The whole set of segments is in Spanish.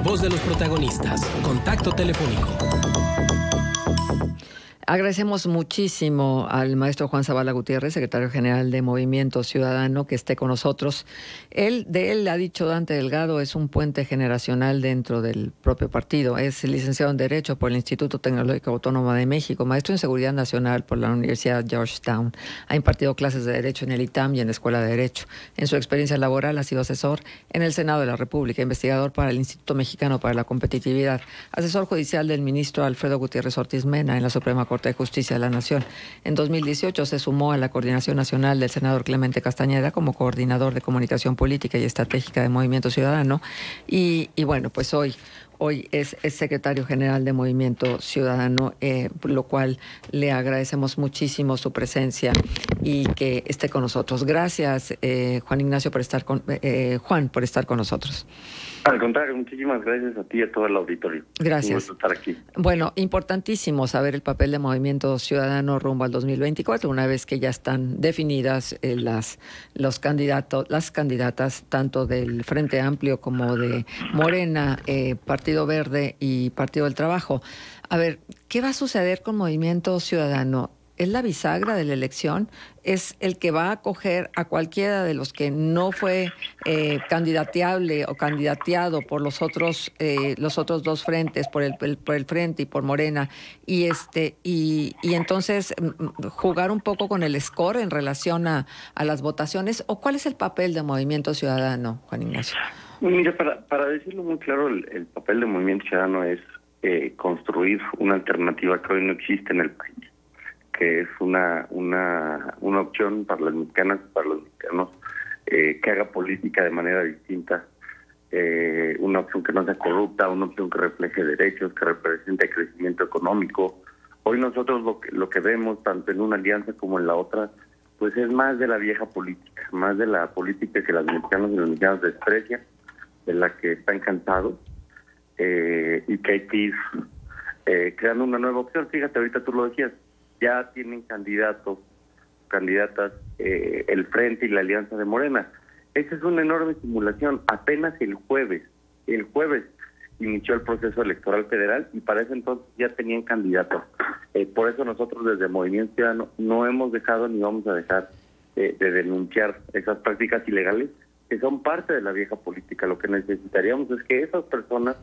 voz de los protagonistas. Contacto telefónico. Agradecemos muchísimo al maestro Juan Zavala Gutiérrez, secretario general de Movimiento Ciudadano, que esté con nosotros. De él ha dicho Dante Delgado, es un puente generacional dentro del propio partido. Es licenciado en Derecho por el Instituto Tecnológico Autónomo de México, maestro en Seguridad Nacional por la Universidad Georgetown. Ha impartido clases de Derecho en el ITAM y en la Escuela de Derecho. En su experiencia laboral ha sido asesor en el Senado de la República, investigador para el Instituto Mexicano para la Competitividad, asesor judicial del ministro Alfredo Gutiérrez Ortiz Mena en la Suprema Corte de Justicia de la Nación. En 2018 se sumó a la Coordinación Nacional del senador Clemente Castañeda como coordinador de comunicación política y estratégica de Movimiento Ciudadano y bueno, pues hoy es secretario general de Movimiento Ciudadano, lo cual le agradecemos muchísimo su presencia y que esté con nosotros. Gracias, Juan Ignacio, por estar Juan, por estar con nosotros. Al contrario, muchísimas gracias a ti y a todo el auditorio. Gracias. Un gusto estar aquí. Bueno, importantísimo saber el papel de Movimiento Ciudadano rumbo al 2024, una vez que ya están definidas las candidatas tanto del Frente Amplio como de Morena, Partido Verde y Partido del Trabajo. A ver, ¿qué va a suceder con Movimiento Ciudadano? ¿Es la bisagra de la elección? ¿Es el que va a acoger a cualquiera de los que no fue candidateable o candidateado por los otros dos frentes, por el Frente y por Morena, y entonces jugar un poco con el score en relación a las votaciones? ¿O cuál es el papel de Movimiento Ciudadano, Juan Ignacio? Mira, para decirlo muy claro, el papel de Movimiento Ciudadano es construir una alternativa que hoy no existe en el país, que es una opción para las mexicanas y para los mexicanos que haga política de manera distinta, una opción que no sea corrupta, una opción que refleje derechos, que represente crecimiento económico. Hoy nosotros lo que vemos, tanto en una alianza como en la otra, pues es más de la vieja política, más de la política que las mexicanas y los mexicanos desprecian, de la que están cansados, y que hay que ir creando una nueva opción. Fíjate, ahorita tú lo decías, ya tienen candidatas, el Frente y la Alianza de Morena. Esa es una enorme simulación. Apenas el jueves inició el proceso electoral federal y para ese entonces ya tenían candidatos. Por eso nosotros desde Movimiento Ciudadano no hemos dejado ni vamos a dejar de denunciar esas prácticas ilegales que son parte de la vieja política. Lo que necesitaríamos es que esas personas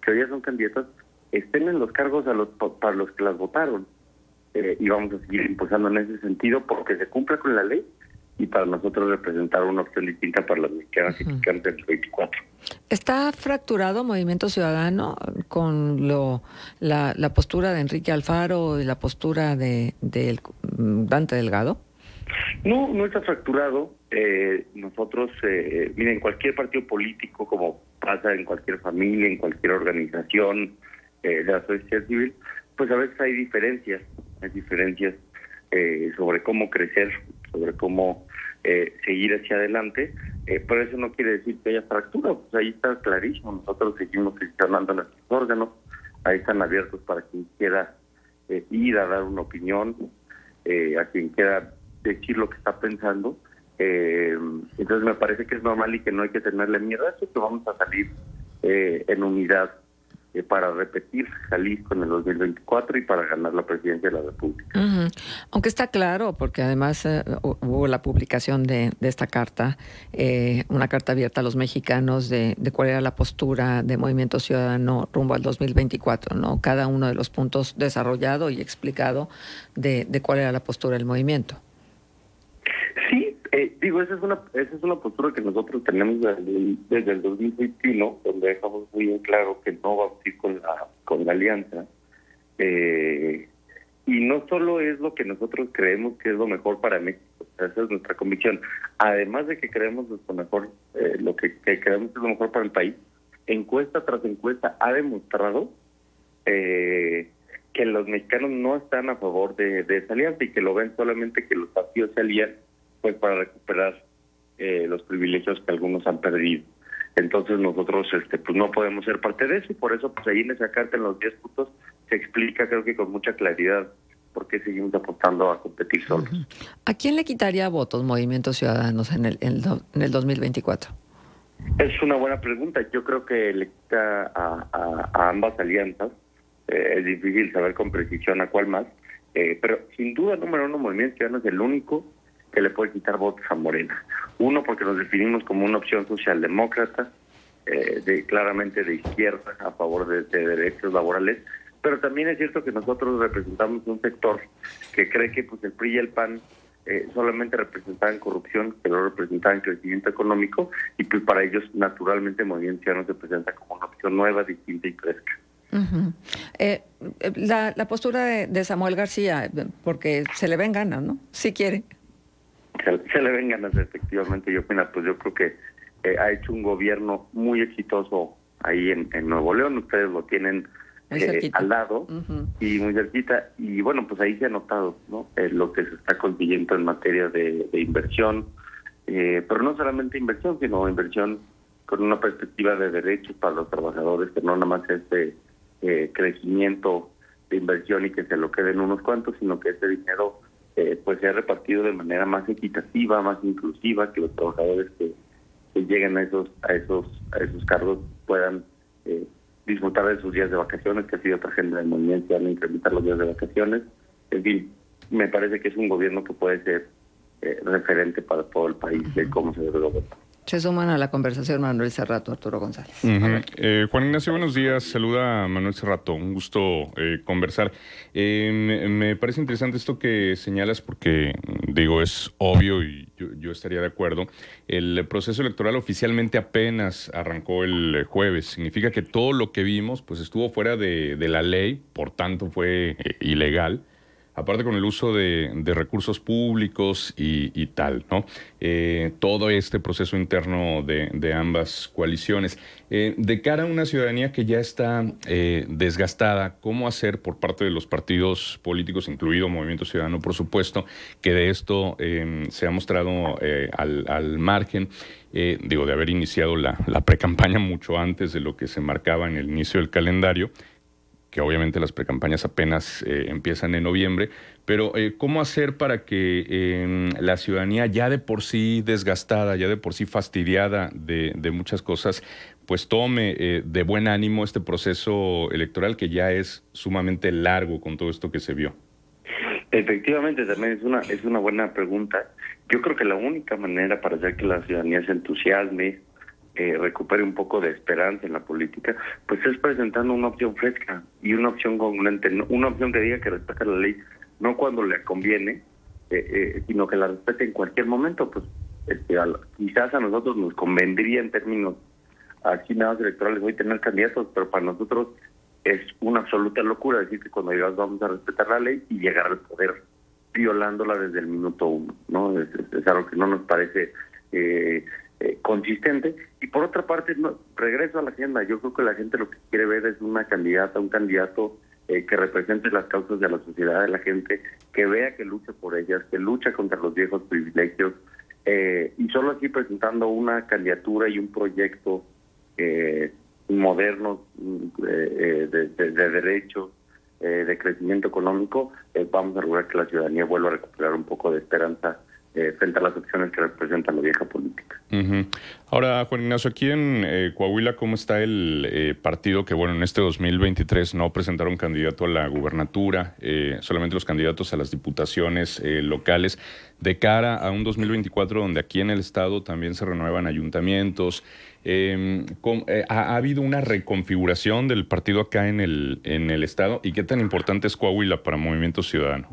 que hoy ya son candidatas estén en los cargos para los que las votaron. Y vamos a seguir impulsando en ese sentido porque se cumpla con la ley y para nosotros representar una opción distinta para las mexicanas y mexicanos del 24. ¿Está fracturado Movimiento Ciudadano con la postura de Enrique Alfaro y la postura de Dante Delgado? No está fracturado. Nosotros, miren, cualquier partido político, como pasa en cualquier familia, en cualquier organización de la sociedad civil, pues a veces hay diferencias sobre cómo crecer, sobre cómo seguir hacia adelante, pero eso no quiere decir que haya fractura, pues ahí está clarísimo. Nosotros seguimos gestionando nuestros órganos, ahí están abiertos para quien quiera ir a dar una opinión, a quien quiera decir lo que está pensando. Entonces me parece que es normal y que no hay que tenerle miedo a eso, que vamos a salir en unidad para repetir Jalisco en el 2024 y para ganar la presidencia de la República. Aunque está claro, porque además hubo la publicación de esta carta, una carta abierta a los mexicanos de cuál era la postura de Movimiento Ciudadano rumbo al 2024, ¿no? Cada uno de los puntos desarrollado y explicado de cuál era la postura del movimiento. Sí, esa es una postura que nosotros tenemos desde el 2021, donde dejamos muy en claro que no vamos a ir con la alianza. Y no solo es lo que nosotros creemos que es lo mejor para México, esa es nuestra convicción. Además de que creemos lo que creemos que es lo mejor para el país, encuesta tras encuesta ha demostrado que los mexicanos no están a favor de esa alianza y que lo ven solamente que los partidos se alían pues para recuperar los privilegios que algunos han perdido. Entonces nosotros pues no podemos ser parte de eso y por eso pues ahí en esa carta en los 10 puntos se explica, creo que con mucha claridad, por qué seguimos apostando a competir solos. ¿A quién le quitaría votos Movimiento Ciudadanos en el 2024? Es una buena pregunta. Yo creo que le quita a ambas alianzas. Es difícil saber con precisión a cuál más. Pero sin duda, número uno, Movimiento Ciudadano es el único que le puede quitar votos a Morena. Uno, porque nos definimos como una opción socialdemócrata, claramente de izquierda, a favor de derechos laborales. Pero también es cierto que nosotros representamos un sector que cree que pues el PRI y el PAN solamente representaban corrupción, que no representaban crecimiento económico, y pues para ellos naturalmente Movimiento Ciudadano se presenta como una opción nueva, distinta y fresca. Uh-huh. La postura de Samuel García, porque se le ven ganas, ¿no? Si quiere. Se le ven ganas, efectivamente. Yo creo que ha hecho un gobierno muy exitoso ahí en Nuevo León. Ustedes lo tienen al lado, uh-huh, y muy cerquita, y bueno, pues ahí se ha notado, ¿no? Lo que se está consiguiendo en materia de inversión, pero no solamente inversión, sino inversión con una perspectiva de derechos para los trabajadores, que no nada más es crecimiento de inversión y que se lo queden unos cuantos, sino que ese dinero pues se ha repartido de manera más equitativa, más inclusiva, que los trabajadores que lleguen a esos cargos puedan disfrutar de sus días de vacaciones, que ha sido otra agenda del movimiento, van a incrementar los días de vacaciones. En fin, me parece que es un gobierno que puede ser referente para todo el país de cómo se debe gobernar. Se suman a la conversación Manuel Cerrato, Arturo González. Juan Ignacio, buenos días. Saluda a Manuel Cerrato. Un gusto conversar. Me parece interesante esto que señalas porque, digo, es obvio y yo estaría de acuerdo. El proceso electoral oficialmente apenas arrancó el jueves. Significa que todo lo que vimos pues estuvo fuera de la ley, por tanto fue ilegal. Aparte con el uso de recursos públicos y tal, ¿no? Todo este proceso interno de ambas coaliciones. De cara a una ciudadanía que ya está desgastada, ¿cómo hacer por parte de los partidos políticos, incluido Movimiento Ciudadano, por supuesto, que de esto se ha mostrado al margen, de haber iniciado la precampaña mucho antes de lo que se marcaba en el inicio del calendario, que obviamente las precampañas apenas empiezan en noviembre, pero ¿cómo hacer para que la ciudadanía ya de por sí desgastada, ya de por sí fastidiada de muchas cosas, pues tome de buen ánimo este proceso electoral que ya es sumamente largo con todo esto que se vio? Efectivamente, también es una buena pregunta. Yo creo que la única manera para hacer que la ciudadanía se entusiasme, recupere un poco de esperanza en la política, pues es presentando una opción fresca y una opción congruente, una opción que diga que respeta la ley, no cuando le conviene, sino que la respete en cualquier momento. Pues quizás a nosotros nos convendría en términos asignados electorales hoy tener candidatos, pero para nosotros es una absoluta locura decir que cuando llegas vamos a respetar la ley y llegar al poder violándola desde el minuto uno, ¿no? Es algo que no nos parece consistente. Y por otra parte, regreso a la agenda. Yo creo que la gente lo que quiere ver es una candidata, un candidato que represente las causas de la sociedad, de la gente, que vea que lucha por ellas, que lucha contra los viejos privilegios, y solo así presentando una candidatura y un proyecto moderno de derechos, de crecimiento económico, vamos a lograr que la ciudadanía vuelva a recuperar un poco de esperanza frente a las opciones que representan la vieja política. Uh-huh. Ahora, Juan Ignacio, aquí en Coahuila, ¿cómo está el partido que, bueno, en este 2023 no presentaron candidato a la gubernatura, solamente los candidatos a las diputaciones locales, de cara a un 2024 donde aquí en el estado también se renuevan ayuntamientos? ¿Ha habido una reconfiguración del partido acá en el estado? ¿Y qué tan importante es Coahuila para Movimiento Ciudadano?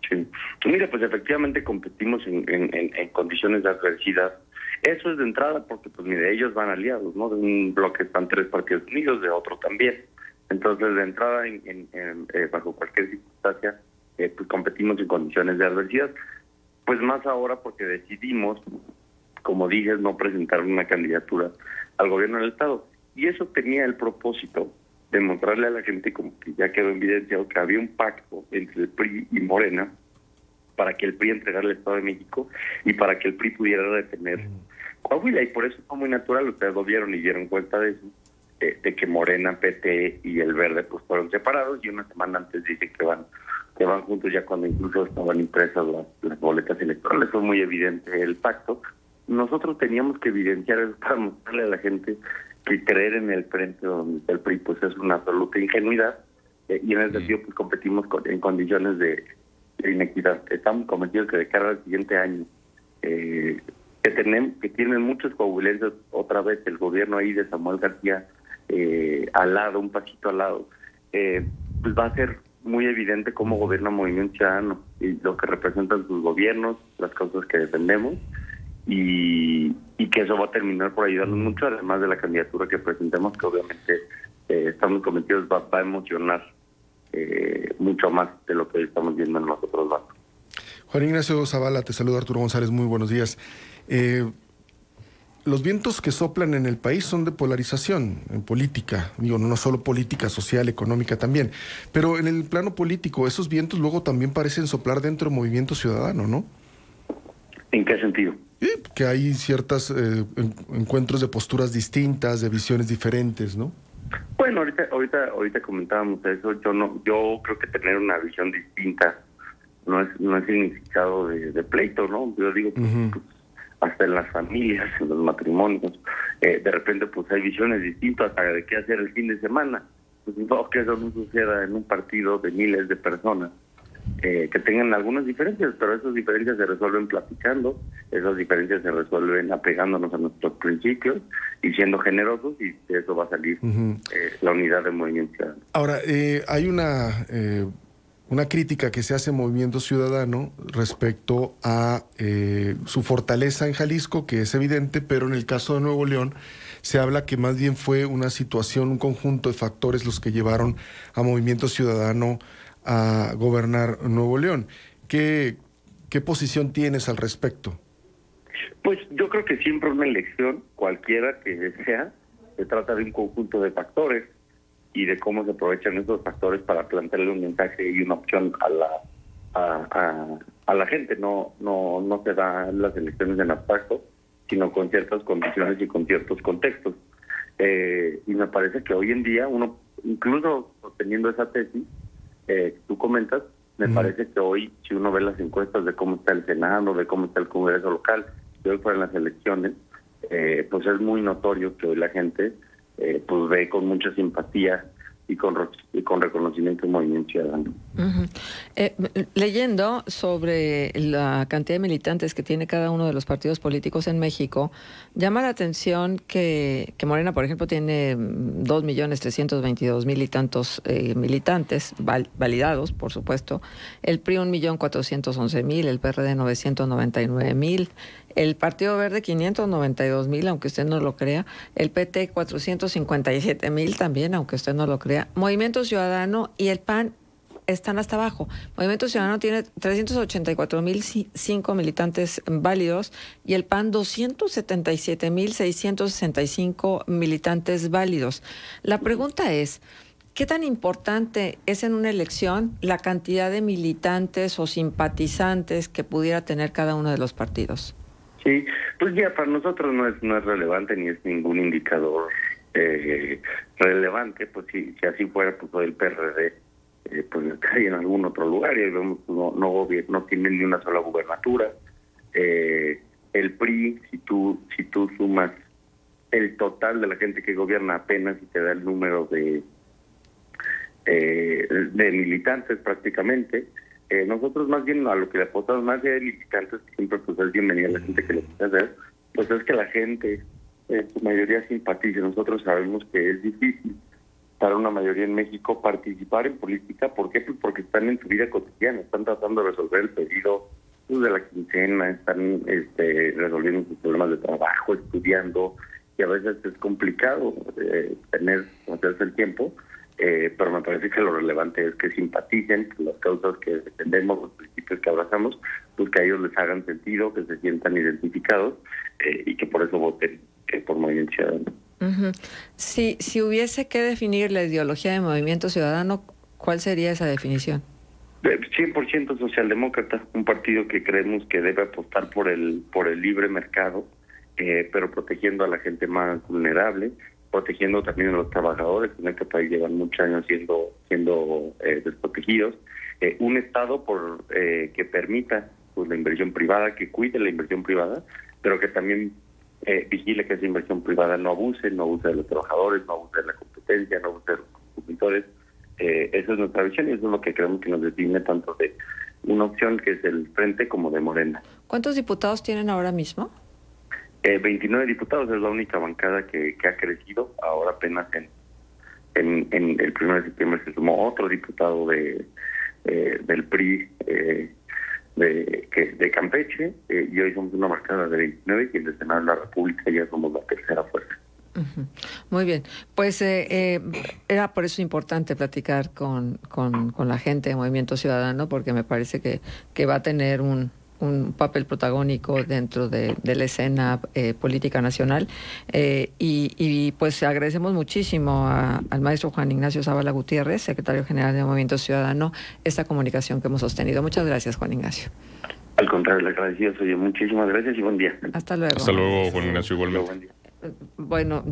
Sí. Mira, pues efectivamente competimos en condiciones de adversidad. Eso es de entrada porque, pues mire, ellos van aliados, ¿no? De un bloque están 3 partidos unidos, de otro también. Entonces, de entrada, bajo cualquier circunstancia, pues competimos en condiciones de adversidad. Pues más ahora porque decidimos, como dije, no presentar una candidatura al gobierno del estado. Y eso tenía el propósito de mostrarle a la gente, como que ya quedó evidenciado, que había un pacto entre el PRI y Morena para que el PRI entregara el Estado de México y para que el PRI pudiera retener Coahuila. Y por eso fue muy natural, ustedes lo vieron y dieron cuenta de eso, de que Morena, PT y el Verde pues fueron separados, y una semana antes dicen que van juntos, ya cuando incluso estaban impresas las boletas electorales. Fue muy evidente el pacto. nosotros teníamos que evidenciar eso para mostrarle a la gente que creer en el frente donde está el PRI pues es una absoluta ingenuidad, y en ese sentido pues competimos en condiciones de inequidad. Estamos convencidos que de cara al siguiente año, que tienen muchos coahuilenses, otra vez el gobierno ahí de Samuel García al lado, un pasito al lado, pues va a ser muy evidente cómo gobierna Movimiento Ciudadano y lo que representan sus gobiernos, las causas que defendemos, y que eso va a terminar por ayudarnos mucho, además de la candidatura que presentemos, que obviamente estamos convencidos va a emocionar mucho más de lo que estamos viendo en los otros bancos. Juan Ignacio Zavala, te saluda Arturo González, muy buenos días. Los vientos que soplan en el país son de polarización en política, digo, no solo política, social, económica también, pero en el plano político esos vientos luego también parecen soplar dentro del Movimiento Ciudadano, ¿no? ¿En qué sentido? Que hay ciertos encuentros de posturas distintas, de visiones diferentes, ¿no? Bueno, ahorita comentábamos eso. Yo creo que tener una visión distinta no es significado de pleito, ¿no? Yo digo, pues, hasta en las familias, en los matrimonios, de repente pues hay visiones distintas hasta de qué hacer el fin de semana. Pues no, que eso no suceda en un partido de miles de personas que tengan algunas diferencias, pero esas diferencias se resuelven platicando, esas diferencias se resuelven apegándonos a nuestros principios y siendo generosos, y de eso va a salir la unidad del Movimiento Ciudadano. Ahora, hay una crítica que se hace al Movimiento Ciudadano respecto a su fortaleza en Jalisco, que es evidente, pero en el caso de Nuevo León se habla que más bien fue una situación, un conjunto de factores los que llevaron a Movimiento Ciudadano a gobernar Nuevo León. ¿Qué posición tienes al respecto? Pues yo creo que siempre una elección, cualquiera que sea, se trata de un conjunto de factores y de cómo se aprovechan esos factores para plantearle un mensaje y una opción a la gente. No se dan las elecciones en abstracto, sino con ciertas condiciones y con ciertos contextos. Y me parece que hoy en día uno, incluso sosteniendo esa tesis, tú comentas, me parece que hoy, si uno ve las encuestas de cómo está el Senado, de cómo está el Congreso local, de hoy fueron las elecciones, pues es muy notorio que hoy la gente pues ve con mucha simpatía y con reconocimiento el Movimiento Ciudadano. Leyendo sobre la cantidad de militantes que tiene cada uno de los partidos políticos en México, llama la atención que Morena, por ejemplo, tiene 2.322.000 y tantos militantes validados, por supuesto. El PRI 1.411.000, el PRD 999.000, el Partido Verde 592.000, aunque usted no lo crea, el PT 457.000 también, aunque usted no lo crea. Movimiento Ciudadano y el PAN están hasta abajo. Movimiento Ciudadano tiene 384.005 militantes válidos y el PAN 277.665 militantes válidos. La pregunta es, ¿qué tan importante es en una elección la cantidad de militantes o simpatizantes que pudiera tener cada uno de los partidos? Sí, pues ya para nosotros no es relevante ni es ningún indicador relevante. Pues si así fuera, pues hoy el PRD pues estaría en algún otro lugar, y vemos no tiene ni una sola gubernatura. El PRI, si tú sumas el total de la gente que gobierna apenas y te da el número de militantes prácticamente. Nosotros más bien a lo que le apostamos más de militantes, siempre pues es bienvenida la gente que lo quiere hacer, pues es que la gente, su mayoría simpatice. Nosotros sabemos que es difícil para una mayoría en México participar en política. ¿Por qué? Pues porque están en su vida cotidiana, están tratando de resolver el pedido pues, de la quincena, están resolviendo sus problemas de trabajo, estudiando, y a veces es complicado hacerse el tiempo. Pero me parece que lo relevante es que simpaticen las causas que defendemos, los principios que abrazamos, pues que a ellos les hagan sentido, que se sientan identificados y que por eso voten por Movimiento Ciudadano. Si hubiese que definir la ideología de Movimiento Ciudadano, ¿cuál sería esa definición? 100% socialdemócrata, un partido que creemos que debe apostar por el libre mercado, pero protegiendo a la gente más vulnerable, protegiendo también a los trabajadores, que en este país llevan muchos años siendo desprotegidos. Un Estado que permita pues la inversión privada, que cuide la inversión privada, pero que también vigile que esa inversión privada no abuse de los trabajadores, no abuse de la competencia, no abuse de los consumidores. Esa es nuestra visión y eso es lo que creemos que nos define tanto de una opción que es del Frente como de Morena. ¿Cuántos diputados tienen ahora mismo? 29 diputados, es la única bancada que ha crecido. Ahora apenas en el 1 de septiembre se sumó otro diputado del PRI de Campeche, y hoy somos una bancada de 29 y en el Senado de la República ya somos la tercera fuerza. Muy bien, pues era por eso importante platicar con la gente de Movimiento Ciudadano, porque me parece que va a tener un papel protagónico dentro de la escena política nacional, y pues agradecemos muchísimo al maestro Juan Ignacio Zavala Gutiérrez, secretario general de Movimiento Ciudadano, esta comunicación que hemos sostenido. Muchas gracias, Juan Ignacio. Al contrario, le agradecido soy yo. Muchísimas gracias y buen día. Hasta luego. Hasta luego, Juan Ignacio, igualmente. Buen día. Bueno.